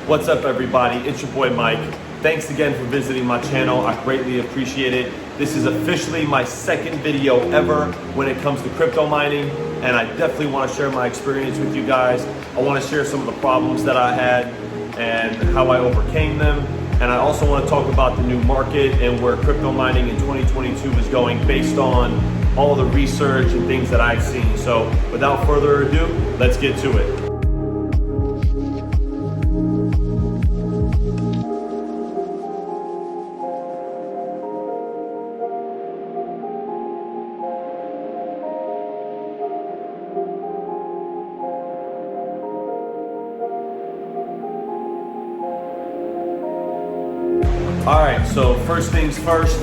What's up, everybody? It's your boy Mike. Thanks again for visiting my channel. I greatly appreciate it. This is officially my second video ever when it comes to crypto mining, and I definitely want to share my experience with you guys. I want to share some of the problems that I had and how I overcame them. And I also want to talk about the new market and where crypto mining in 2022 is going based on all the research and things that I've seen. So without further ado, let's get to it. All right, so first things first,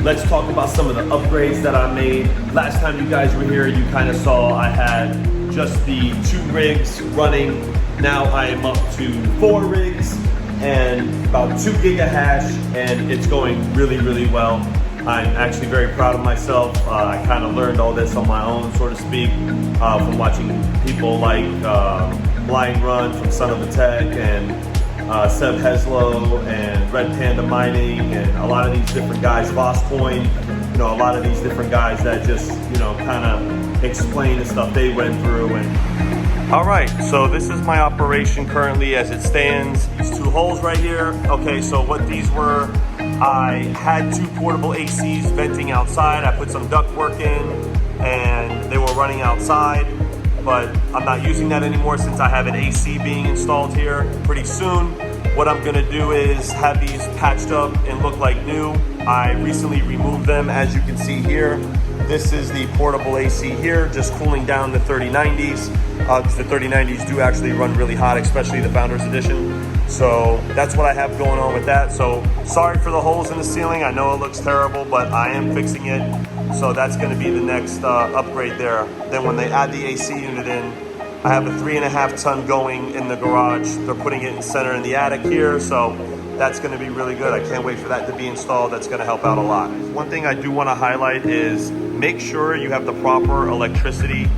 let's talk about some of the upgrades that I made. Last time you guys were here, you kind of saw I had just the 2 rigs running. Now I am up to 4 rigs and about 2 gigahash, and it's going really, really well. I'm actually very proud of myself. I kind of learned all this on my own, so to speak, from watching people like Blind Run from Son of a Tech and Seb Heslow and Red Panda Mining and a lot of these different guys, VossCoin, a lot of these different guys that just, kind of explain the stuff they went through. And all right, so this is my operation currently as it stands. These 2 holes right here. Okay, so what these were, I had 2 portable ACs venting outside. I put some ductwork in and they were running outside, but I'm not using that anymore since I have an AC being installed here pretty soon. What I'm gonna do is have these patched up and look like new. I recently removed them, as you can see here. This is the portable AC here, just cooling down the 3090s. The 3090s do actually run really hot, especially the Founders Edition. So that's what I have going on with that. So sorry for the holes in the ceiling. I know it looks terrible, but I am fixing it. So that's gonna be the next upgrade there. Then when they add the AC unit in, I have a 3.5 ton going in the garage. They're putting it in center in the attic here. So that's gonna be really good. I can't wait for that to be installed. That's gonna help out a lot. One thing I do wanna highlight is make sure you have the proper electricity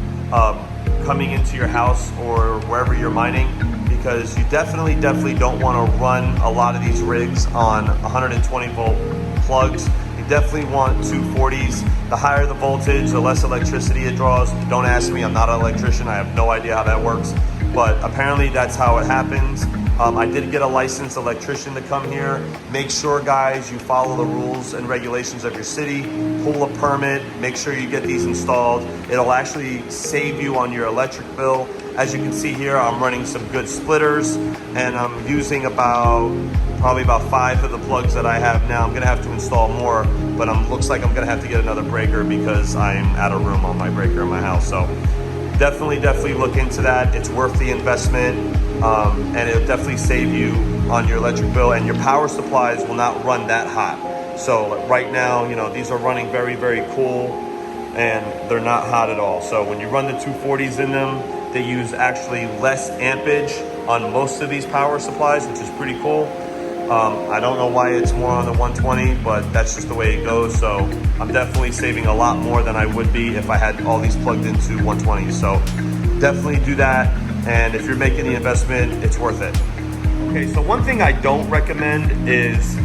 coming into your house or wherever you're mining, because you definitely don't wanna run a lot of these rigs on 120 volt plugs. Definitely want 240s. The higher the voltage, the less electricity it draws. Don't ask me, I'm not an electrician. I have no idea how that works, but apparently that's how it happens. I did get a licensed electrician to come here. Make sure, guys, you follow the rules and regulations of your city. Pull a permit, make sure you get these installed. It'll actually save you on your electric bill. As you can see here, I'm running some good splitters, and I'm using probably about 5 of the plugs that I have now. I'm gonna have to install more, but looks like I'm gonna have to get another breaker because I'm out of room on my breaker in my house. So definitely look into that. It's worth the investment, and it'll definitely save you on your electric bill, and your power supplies will not run that hot. So right now, these are running very, very cool, and they're not hot at all. So when you run the 240s in them, they use actually less ampage on most of these power supplies, which is pretty cool. I don't know why it's more on the 120, but that's just the way it goes. So I'm definitely saving a lot more than I would be if I had all these plugged into 120. So definitely do that. And if you're making the investment, it's worth it. Okay, so one thing I don't recommend is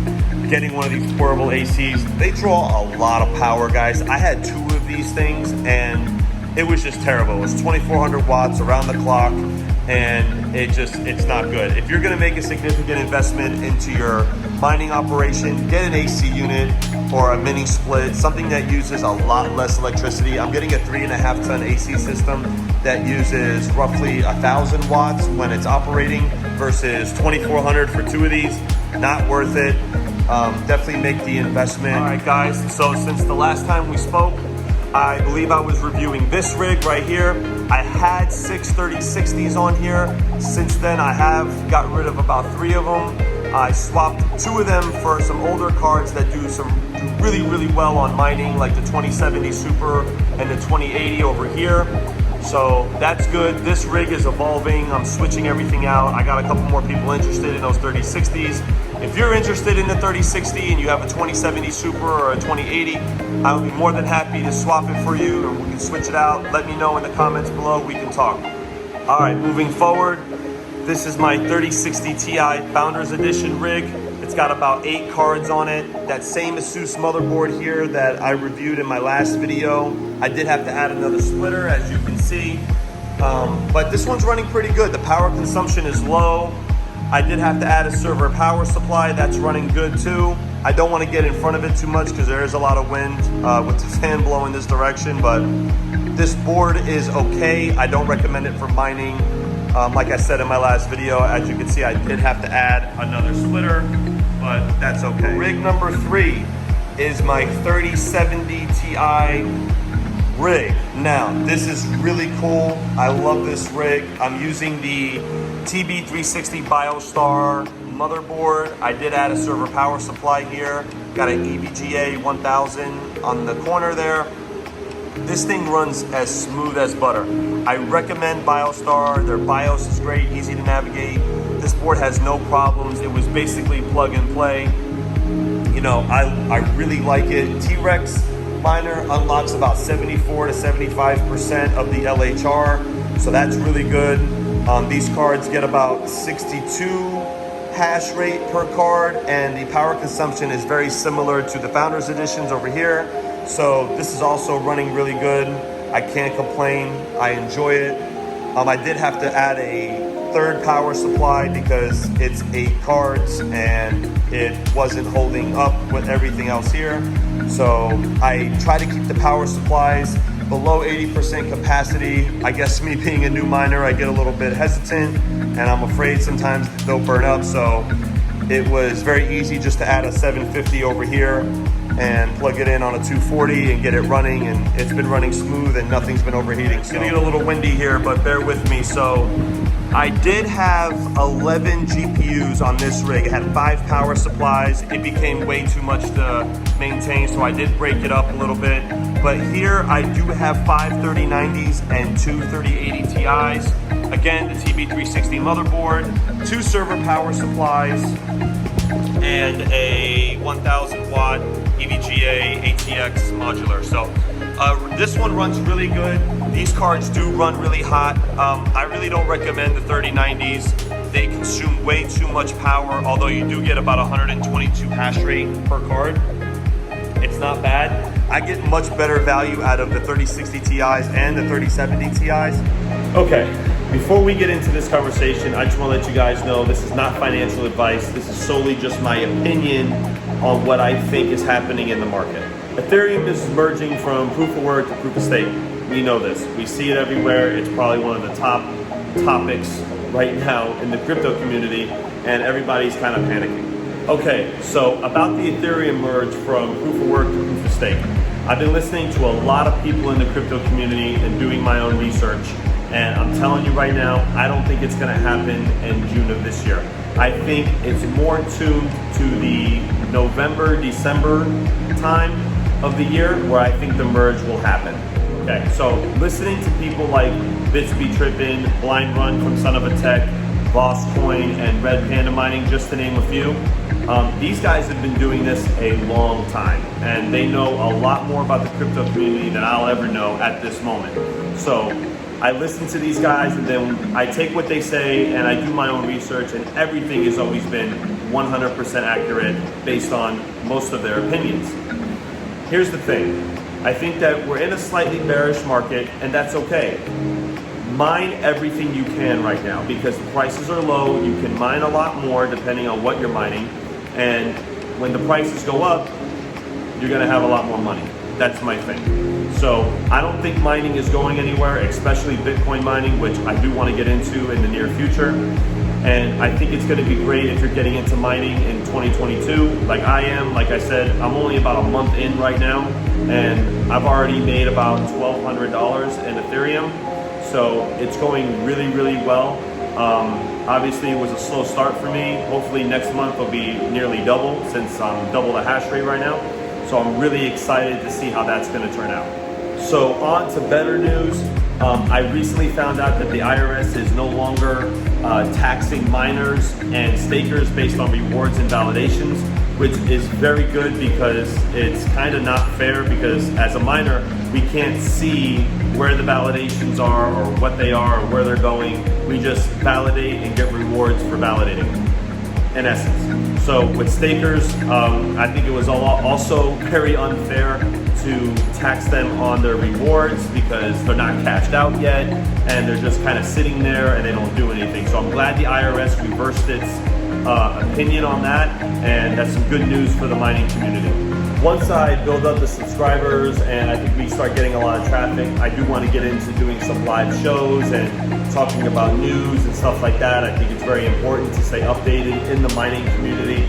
getting one of these portable ACs. They draw a lot of power, guys. I had 2 of these things and it was just terrible. It was 2,400 watts around the clock, and it's not good. If you're gonna make a significant investment into your mining operation, get an AC unit or a mini split, something that uses a lot less electricity. I'm getting a 3.5 ton AC system that uses roughly 1,000 watts when it's operating versus 2,400 for 2 of these. Not worth it. Definitely make the investment. All right, guys, so since the last time we spoke, I believe I was reviewing this rig right here. I had 6 3060s on here. Since then, I have got rid of about 3 of them. I swapped 2 of them for some older cards that do really, really well on mining, like the 2070 Super and the 2080 over here. So that's good. This rig is evolving. I'm switching everything out. I got a couple more people interested in those 3060s. If you're interested in the 3060 and you have a 2070 Super or a 2080, I would be more than happy to swap it for you, and we can switch it out. Let me know in the comments below. We can talk. All right, moving forward. This is my 3060 Ti Founders Edition rig. It's got about 8 cards on it. That same ASUS motherboard here that I reviewed in my last video. I did have to add another splitter, as you can see. But this one's running pretty good. The power consumption is low. I did have to add a server power supply. That's running good too. I don't want to get in front of it too much because there is a lot of wind with the fan blowing this direction, but this board is okay. I don't recommend it for mining. Like I said in my last video, as you can see, I did have to add another splitter, but that's okay. Rig number 3 is my 3070 Ti rig. Now, this is really cool. I love this rig. I'm using the TB360 BioStar motherboard. I did add a server power supply here. Got an EVGA 1000 on the corner there. This thing runs as smooth as butter. I recommend BioStar. Their BIOS is great, easy to navigate. This board has no problems. It was basically plug and play. You know, I really like it. T-Rex miner unlocks about 74 to 75% of the LHR, so that's really good. These cards get about 62 hash rate per card, and the power consumption is very similar to the Founders Editions over here. So this is also running really good. I can't complain. I enjoy it. I did have to add a third power supply because it's 8 cards and it wasn't holding up with everything else here. So I try to keep the power supplies below 80% capacity. I guess me being a new miner, I get a little bit hesitant and I'm afraid sometimes they'll burn up. So it was very easy just to add a 750 over here and plug it in on a 240 and get it running, and it's been running smooth and nothing's been overheating. It's gonna get a little windy here, but bear with me. So I did have 11 GPUs on this rig. It had 5 power supplies. It became way too much to maintain, so I did break it up a little bit. But here I do have 5 3090s and 2 3080 Ti's. Again, the TB360 motherboard, 2 server power supplies, and a 1000 watt EVGA ATX modular. So this one runs really good. These cards do run really hot. I really don't recommend the 3090s. They consume way too much power, although you do get about 122 hash rate per card. It's not bad. I get much better value out of the 3060 Ti's and the 3070 Ti's. Okay, before we get into this conversation, I just want to let you guys know this is not financial advice. This is solely just my opinion on what I think is happening in the market. Ethereum is merging from proof of work to proof of stake. We know this. We see it everywhere. It's probably one of the top topics right now in the crypto community, and everybody's kind of panicking. Okay, so about the Ethereum merge from proof of work to proof of stake. I've been listening to a lot of people in the crypto community and doing my own research, and I'm telling you right now, I don't think it's gonna happen in June of this year. I think it's more tuned to the November, December time of the year where I think the merge will happen. Okay, so listening to people like Bitsby Trippin, Blind Run from Son of a Tech, Boss Coin, and Red Panda Mining, just to name a few, these guys have been doing this a long time, and they know a lot more about the crypto community than I'll ever know at this moment. So I listen to these guys, and then I take what they say and I do my own research, and everything has always been 100% accurate based on most of their opinions. Here's the thing. I think that we're in a slightly bearish market, and that's okay. Mine everything you can right now because the prices are low. You can mine a lot more depending on what you're mining. And when the prices go up, you're gonna have a lot more money. That's my thing. So I don't think mining is going anywhere, especially Bitcoin mining, which I do want to get into in the near future. And I think it's going to be great if you're getting into mining in 2022, like I am. Like I said, I'm only about a month in right now, and I've already made about $1,200 in Ethereum. So it's going really, really well. Obviously, it was a slow start for me. Hopefully next month will be nearly double, since I'm double the hash rate right now. So I'm really excited to see how that's going to turn out. So on to better news. I recently found out that the IRS is no longer taxing miners and stakers based on rewards and validations. which is very good because it's kind of not fair, because as a miner, we can't see where the validations are or what they are or where they're going. We just validate and get rewards for validating, in essence. So with stakers, I think it was also very unfair to tax them on their rewards because they're not cashed out yet and they're just kind of sitting there and they don't do anything. So I'm glad the IRS reversed its opinion on that, and that's some good news for the mining community. Once I build up the subscribers and I think we start getting a lot of traffic, I do want to get into doing some live shows and talking about news and stuff like that. I think it's very important to stay updated in the mining community.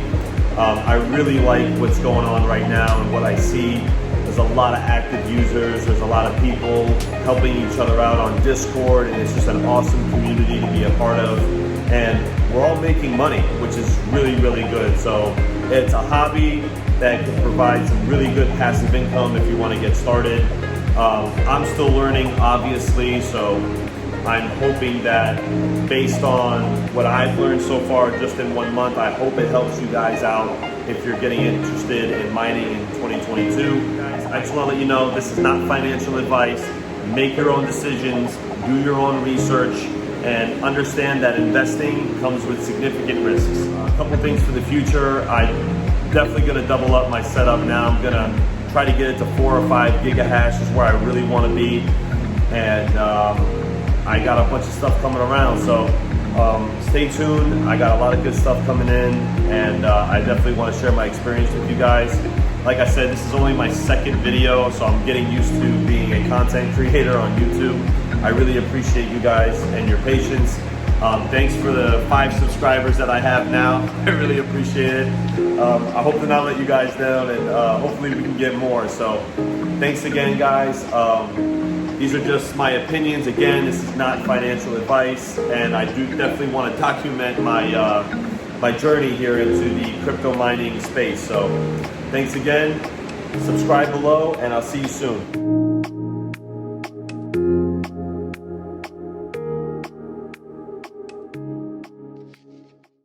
I really like what's going on right now and what I see. There's a lot of active users, there's a lot of people helping each other out on Discord, and it's just an awesome community to be a part of. And we're all making money, which is really, really good. So it's a hobby that can provide some really good passive income if you want to get started. I'm still learning, obviously, so I'm hoping that based on what I've learned so far just in 1 month, I hope it helps you guys out if you're getting interested in mining in 2022. Guys, I just want to let you know, this is not financial advice. Make your own decisions, do your own research, and understand that investing comes with significant risks. A couple things for the future. I'm definitely going to double up my setup now. I'm going to try to get it to 4 or 5 gigahash is where I really want to be. And I got a bunch of stuff coming around, so stay tuned. I got a lot of good stuff coming in, and I definitely want to share my experience with you guys. Like I said, this is only my second video, so I'm getting used to being a content creator on YouTube. I really appreciate you guys and your patience. Thanks for the 5 subscribers that I have now. I really appreciate it. I hope to not let you guys down, and hopefully we can get more. So thanks again, guys. These are just my opinions. Again, this is not financial advice, and I do definitely want to document my journey here into the crypto mining space. So thanks again. Subscribe below, and I'll see you soon.